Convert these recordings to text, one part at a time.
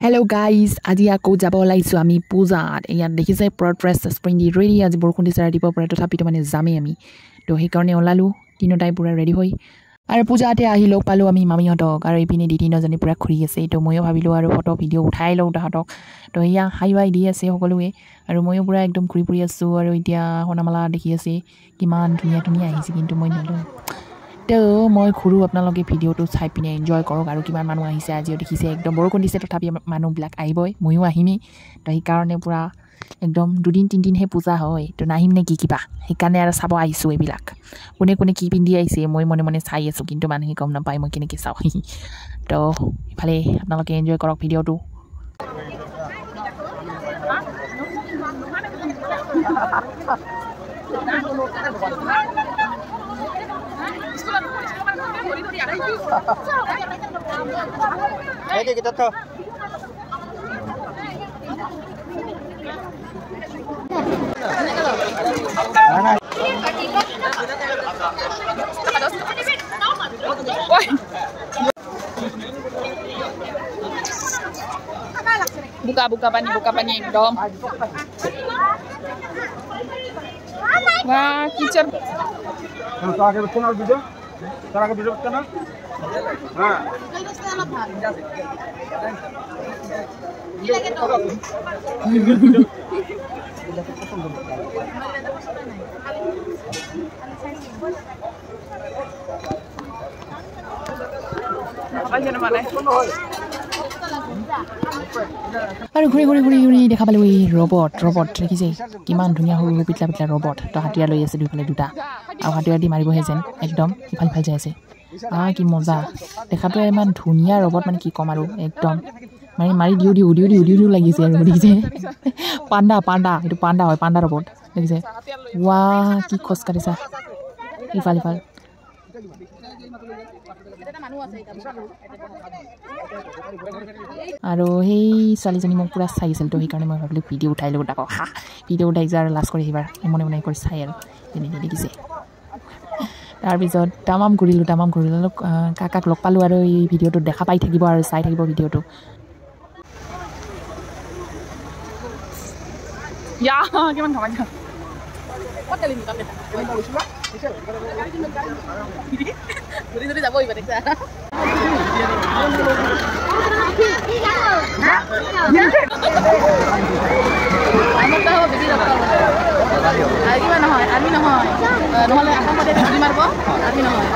Hello guys, আজি আকৌ যাব লাইছো আমি পূজাত ইয়াত দেখিছে প্ৰড্ৰেছ স্প্ৰিং দি ৰেডি আজি বৰষুণ দিছে ৰাতিপুৱা পৰা তথাপিতো মানে যামেই আমি তো সেইকাৰণে ওলালো তিনিটাই পুৰা ৰেডি হৈ আৰু পূজাতে আহি লগ পালো আমি মামীহঁতক আৰু এইপিনে দি তিনিজনী পুৰা ঘূৰি আছে তো ময়ো ভাবিলোঁ আৰু ফটো ভিডিঅ' উঠাই লওঁ তাহাঁতক তো এয়া হাই বাই দি আছে সকলোৱে আৰু ময়ো পুৰা একদম ঘূৰি ফুৰি আছোঁ আৰু এতিয়া সোণামালা দেখি আছে কিমান ধুনীয়া ধুনীয়া আহিছে কিন্তু মই নলওঁ তো মই ঘূৰোঁ আপোনালোকে ভিডিঅ'টো চাই পিনে এনজয় কৰক আৰু কিমান মানুহ আহিছে আজিও দেখিছে একদম বৰষুণ দিছে তথাপি মানুহবিলাক আহিবই ময়ো আহিমেই তো সেইকাৰণে পূৰা একদম দুদিন তিনিদিনহে পূজা হয় তো নাহিম নে কি কিবা সেইকাৰণে আৰু চাব আহিছোঁ এইবিলাক কোনে কোনে কি পিন্ধি আহিছে মই মনে মনে চাই আছোঁ কিন্তু মানুহে গম নাপায় মই কেনেকৈ চাওঁ তো ইফালে আপোনালোকে এনজয় কৰক ভিডিঅ'টো kita tuh. Buka pani ekdom. Wah, kicap. Cara ke video channel. Nah. আৰু ঘূৰি ঘূৰি দেখা পালোঁ এই ৰবট দেখিছে কিমান ধুনীয়া সৰু সৰু পিটলা পিটলা ৰবট তো হাতীয়া লৈ আছে দুইফালে দুটা আৰু হাতীয়া দি মাৰিবহে যেন একদম ইফাল সিফাল যাই আছে কি মজা দেখাটো ইমান ধুনীয়া ৰবট মানে কি ক'ম আৰু একদম মাৰি দিও লাগিছে আৰু দেখিছে পাণ্ডা এইটো পাণ্ডা হয় পাণ্ডা ৰবট দেখিছে ৱা কি খোজ কাঢ়িছা ইফাল আৰু সেই ছোৱালীজনী মোক পুৰা চাই আছিল তো সেইকাৰণে মই ভাবিলোঁ ভিডিঅ' উঠাই লওঁ তাকো ভিডিঅ' উঠাইছোঁ আৰু লাজ কৰি সিবাৰ মনে কৰি চাই আৰু তেনেকৈ দেখিছে তাৰপিছত তামাম ঘূৰিলোঁ কাকাক লগ পালোঁ আৰু এই ভিডিঅ'টোত দেখা পাই থাকিব আৰু চাই থাকিব ভিডিঅ'টো কিমান খামাই যাব এইবাৰ দেখা আমি নহয় নহ'লে আসামতে ধৰি মাৰিব আমি নহয়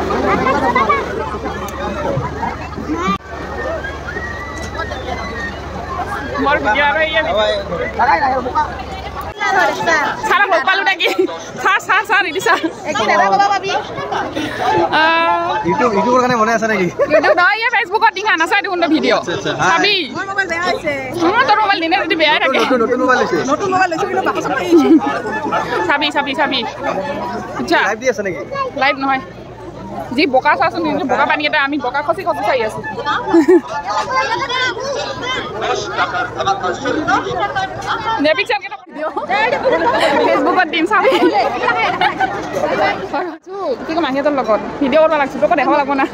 মোৰ ভিডিঅ' আৰু সাৰা লগ পালো নাকি স্যাৰ ইদি স্যাৰ একদিন এটা কবা পাবি ইউটিউবৰ কাৰণে বনাই আছে নেকি ইউটিউব নহয় ইয়া ফেসবুকত দিঙা না চাই দেখোন ভিডিঅ' চাবি মোৰ মোবাইল বেয়া হৈছে তোৰ মোবাইল দিনে যদি বেয়া থাকে নতুন মোবাইল লৈছে কিন্তু বাকচ পাই চাবি আচ্ছা লাইভ দি আছে নেকি লাইভ নহয় যি বোকা চাচোন কিন্তু বোকা পানী এটা আমি বোকা খসি চাই আছো নে পিকচার কেটা দিও ফেসবুকত দিম চাবি কি কম আহিতৰ লগত ভিডিঅ' কৰিব লাগছে তোক দেখাব লাগিব না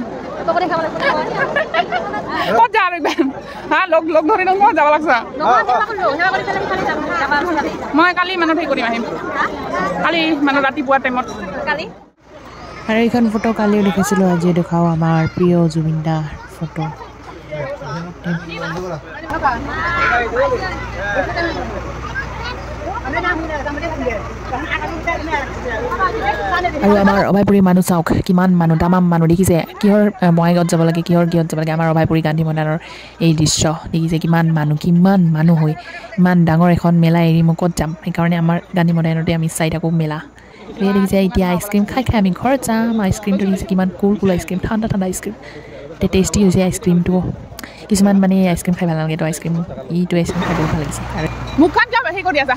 ক'ত যা আৰু লগ ধৰি ন ক'ত যাব লাগছে মই কালি মানে ঠিক কৰিম আহিম কালি মানে ৰাতিপুৱা টাইমত আৰু এইখন ফটো কালিও দেখিছিলোঁ আজি দেখাওঁ আমাৰ প্ৰিয় জুবিন দাৰ ফটো আৰু আমাৰ অভয়পুৰী মানুহ চাওক কিমান মানুহ তামাম মানুহ দেখিছে কিহৰ বঙাইগাঁৱত যাব লাগে কিহৰ কিহত যাব লাগে আমাৰ অভয়পুৰী গান্ধী মৈদানৰ এই দৃশ্য দেখিছে কিমান মানুহ হৈ ইমান ডাঙৰ এখন মেলা এৰি মই ক'ত যাম সেইকাৰণে আমাৰ গান্ধী মৈদানতে আমি চাই থাকোঁ মেলা দেখিছে এতিয়া আইচক্ৰীম খাই আমি ঘৰত যাম আইচক্ৰীমটো দেখিছে কিমান কুল আইচক্ৰীম ঠাণ্ডা আইচক্ৰীম টেষ্টি হৈছে আইচক্ৰীমটো কিছুমান মানে আইচক্ৰীম খাই ভাল নালাগে তো আইচক্ৰীম এইটো আইচক্ৰীম খাই বহুত ভাল লাগিছে আৰু মুখখন যাব সেই কৰি আছা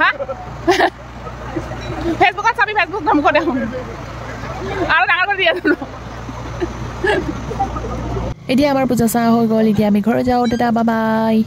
ফেসবুকত চাবি ফেসবুক মুখত দেখোন আৰু ডাঙৰ কৰি আছো এতিয়া আমাৰ পূজা চাহ হৈ গ'ল এতিয়া আমি ঘৰত যাওঁ দাদা বাই